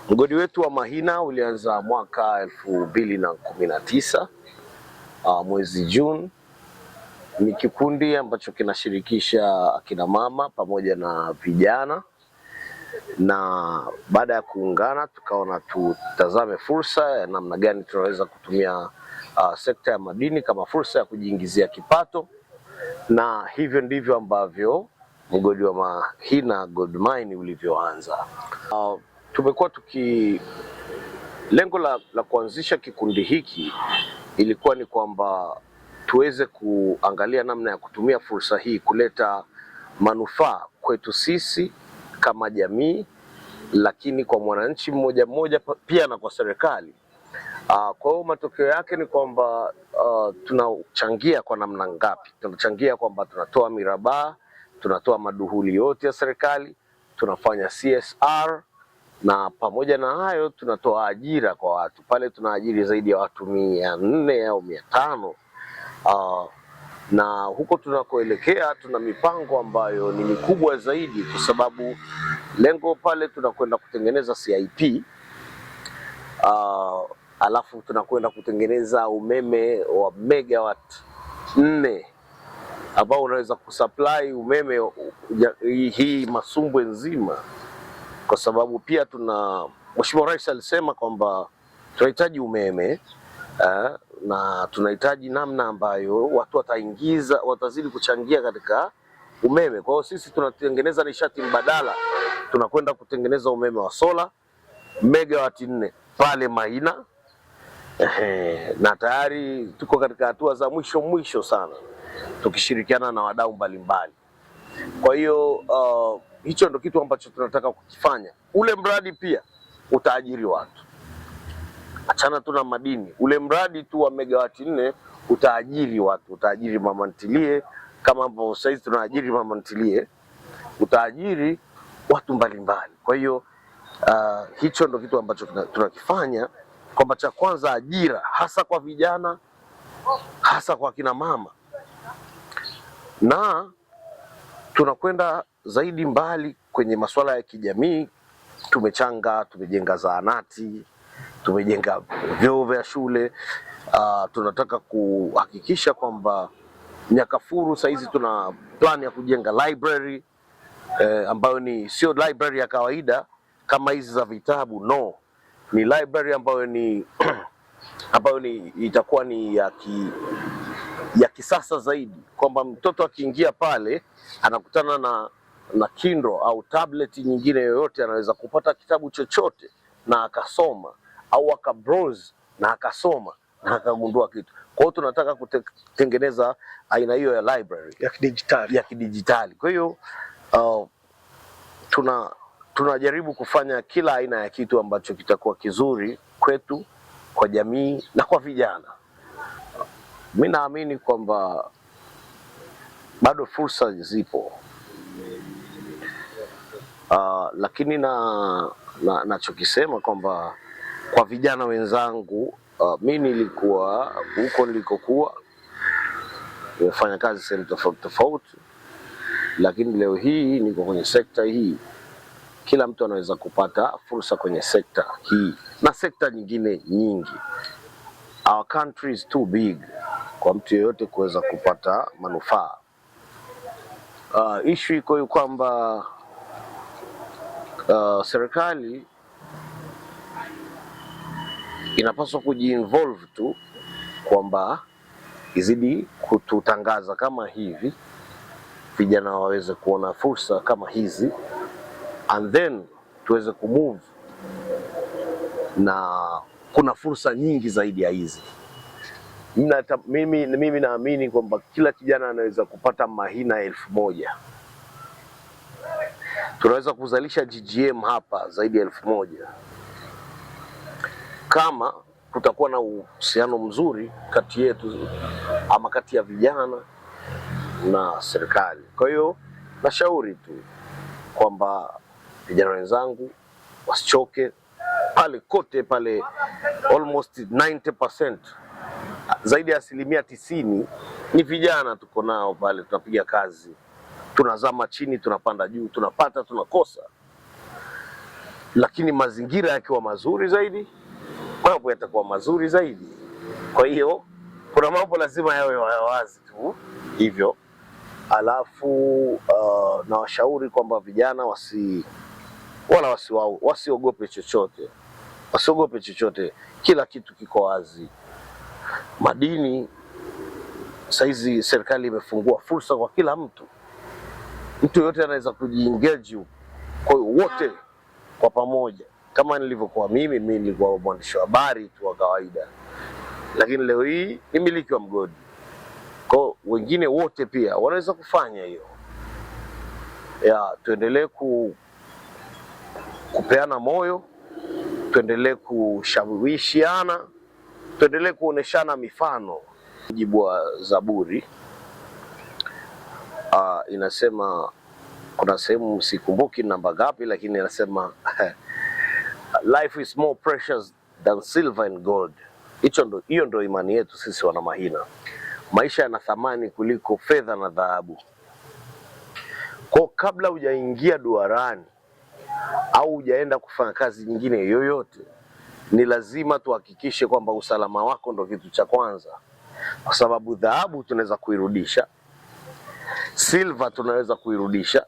Mgodi wetu wa Mahina ulianza mwaka 2019 mwezi Juni. Ni kikundi ambacho kinashirikisha akina mama pamoja na vijana, na baada ya kuungana tukaona tutazame fursa ya namna gani tunaweza kutumia sekta ya madini kama fursa ya kujiingizia kipato, na hivyo ndivyo ambavyo mgodi wa Mahina Gold Mine ulivyoanza. Tumekuwa lengo la kuanzisha kikundi hiki ilikuwa ni kwamba tuweze kuangalia namna ya kutumia fursa hii kuleta manufaa kwetu sisi kama jamii, lakini kwa mwananchi mmoja mmoja pia na kwa serikali. Kwa hiyo matokeo yake ni kwamba tunachangia kwa namna ngapi? Tunachangia kwamba tunatoa mirabaa, tunatoa maduhuli yote ya serikali, tunafanya CSR, na pamoja na hayo tunatoa ajira kwa watu. Pale tunaajiri zaidi ya watu 400 au 500. Na huko tunakoelekea tuna mipango ambayo ni mikubwa zaidi, kwa sababu lengo pale tunakwenda kutengeneza CIP, alafu tunakwenda kutengeneza umeme wa megawatt 4 ambao unaweza kusupply umeme hii Masumbwe nzima, kwa sababu pia Mheshimiwa Rais alisema kwamba tunahitaji umeme na tunahitaji namna ambayo watu watazidi kuchangia katika umeme. Kwa hiyo sisi tunatengeneza nishati mbadala, tunakwenda kutengeneza umeme wa sola megawatt 4 pale Mahina. Na tayari tuko katika hatua za mwisho sana, tukishirikiana na wadau mbalimbali. Kwa hiyo hicho ndio kitu ambacho tunataka kukifanya. Ule mradi pia utaajiri watu, achana tu na madini. Ule mradi tu wa megawati 4 utaajiri watu, utaajiri mama ntilie, kama ambavyo sasa hivi tunaajiri mama ntilie, utaajiri watu mbalimbali. Kwa hiyo hicho ndio kitu ambacho tunakifanya, kwamba cha kwanza ajira, hasa kwa vijana, hasa kwa kina mama, na tunakwenda zaidi mbali kwenye masuala ya kijamii. Tumejenga zahanati, tumejenga vyoo vya shule. Tunataka kuhakikisha kwamba Nyakafuru sasa hizi tuna plan ya kujenga library ambayo sio library ya kawaida kama hizi za vitabu, no, ni library ambayo itakuwa ni ya kisasa zaidi, kwamba mtoto akiingia pale anakutana na Kindle au tablet nyingine yoyote, anaweza kupata kitabu chochote na akasoma, au akabrowse na akasoma na akagundua kitu. Kwa hiyo tunataka kutengeneza aina hiyo ya library ya kidijitali. Kwa hiyo tunajaribu kufanya kila aina ya kitu ambacho kitakuwa kizuri kwetu, kwa jamii na kwa vijana. Mimi naamini kwamba bado fursa zipo, lakini nachokisema kwamba kwa vijana wenzangu, mimi nilikuwa huko nilikokuwa nimefanya kazi sehemu tofauti, lakini leo hii niko kwenye sekta hii. Kila mtu anaweza kupata fursa kwenye sekta hii na sekta nyingine nyingi. Our country is too big kwa mtu yeyote kuweza kupata manufaa. Issue iko kwamba serikali inapaswa kujiinvolve tu, kwamba izidi kututangaza kama hivi, vijana waweze kuona fursa kama hizi, and then tuweze kumove, na kuna fursa nyingi zaidi ya hizi. Mimi naamini kwamba kila kijana anaweza kupata Mahina 1000. Tunaweza kuzalisha GGM hapa zaidi ya 1000 kama kutakuwa na uhusiano mzuri kati yetu, ama kati ya vijana na serikali. Kwa hiyo nashauri tu kwamba vijana wenzangu wasichoke. Pale kote pale almost 90%, zaidi ya 90% ni vijana tuko nao pale. Tunapiga kazi, tunazama chini, tunapanda juu, tunapata, tunakosa. lakini mazingira yakiwa mazuri zaidi, mambo yatakuwa mazuri zaidi. Kwa hiyo kuna mambo lazima yawe wazi tu hivyo. Alafu nawashauri kwamba vijana wasiogope chochote, wasiogope chochote, kila kitu kiko wazi. Madini saizi serikali imefungua fursa kwa kila mtu, mtu yote anaweza kujiengage. Kwa hiyo wote kwa pamoja, kama nilivyokuwa mimi nilikuwa mwandishi wa habari tu wa kawaida, lakini leo hii ni miliki wa mgodi. Kwa wengine wote pia wanaweza kufanya hiyo. Tuendelee kupeana moyo, tuendelee kushawishiana, tuendelee kuoneshana mifano. Mujibu wa Zaburi inasema, kuna sehemu sikumbuki namba ngapi, lakini inasema life is more precious than silver and gold. Hiyo ndo imani yetu sisi wana Mahina. Maisha yana thamani kuliko fedha na dhahabu. Kwa kabla hujaingia duarani au hujaenda kufanya kazi nyingine yoyote, ni lazima tuhakikishe kwamba usalama wako ndo kitu cha kwanza, kwa sababu dhahabu tunaweza kuirudisha, silver tunaweza kuirudisha,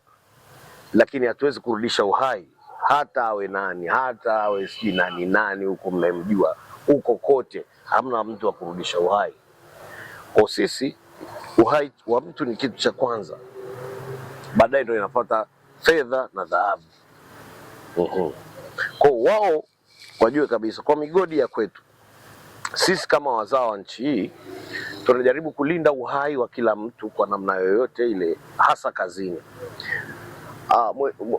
lakini hatuwezi kurudisha uhai. Hata awe nani, hata awe si nani huko mnamjua, huko kote hamna mtu wa kurudisha uhai. Kwa sisi uhai wa mtu ni kitu cha kwanza, baadaye ndio inafuata fedha na dhahabu. Kwa wao wajue kabisa kwa migodi ya kwetu, sisi kama wazao wa nchi hii tunajaribu kulinda uhai wa kila mtu kwa namna yoyote ile, hasa kazini.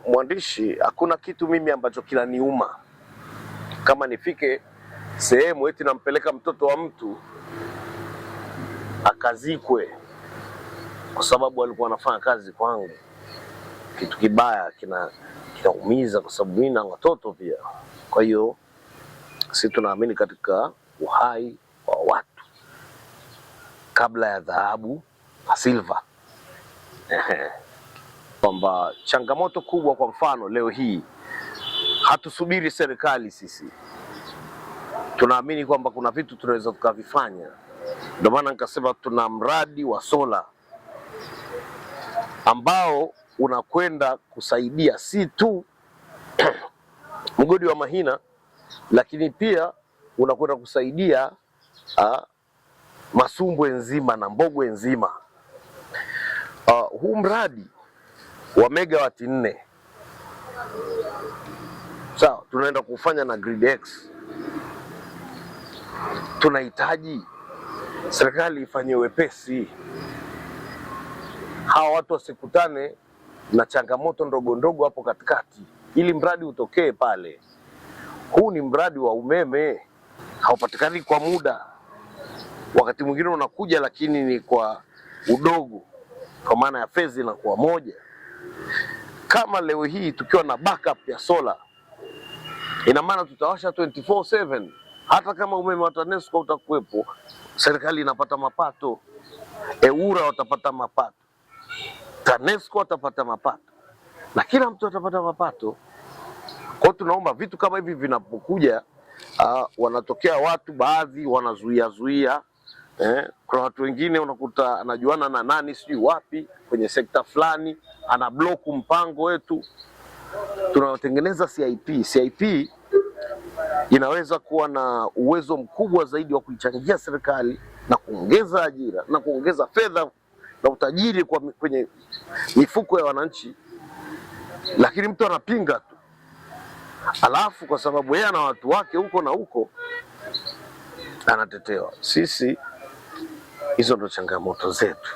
Mwandishi, hakuna kitu mimi ambacho kinaniuma kama nifike sehemu eti nampeleka mtoto wa mtu akazikwe kwa sababu alikuwa anafanya kazi kwangu. Kitu kibaya kinaumiza, kwa sababu mimi na watoto pia. Kwa hiyo sisi tunaamini katika uhai wa watu kabla ya dhahabu na silver. Kwamba changamoto kubwa, kwa mfano leo hii hatusubiri serikali, sisi tunaamini kwamba kuna vitu tunaweza tukavifanya. Ndio maana nikasema tuna mradi wa sola ambao unakwenda kusaidia si tu mgodi wa Mahina, lakini pia unakwenda kusaidia Masumbwe nzima na Mbogwe nzima. Huu mradi wa megawati 4 sawa, tunaenda kufanya na GridX. Tunahitaji serikali ifanye wepesi, hawa watu wasikutane na changamoto ndogo ndogo hapo katikati, ili mradi utokee pale. Huu ni mradi wa umeme, haupatikani kwa muda, wakati mwingine unakuja lakini ni kwa udogo, kwa maana ya fezi inakuwa moja. Kama leo hii tukiwa na backup ya sola, ina maana tutawasha 24/7. Hata kama umeme wa TANESCO utakuwepo, serikali inapata mapato, EWURA watapata mapato, TANESCO watapata mapato, na kila mtu atapata mapato. Kwa tunaomba vitu kama hivi vinapokuja, wanatokea watu baadhi wanazuia. Kuna watu wengine unakuta anajuana na nani sijui wapi kwenye sekta fulani, ana block mpango wetu. Tunatengeneza CIP. CIP inaweza kuwa na uwezo mkubwa zaidi wa kuichangia serikali na kuongeza ajira na kuongeza fedha na utajiri kwenye mifuko ya wananchi, lakini mtu anapinga tu, alafu kwa sababu yeye ana watu wake huko na huko anatetewa. Sisi hizo ndo changamoto zetu.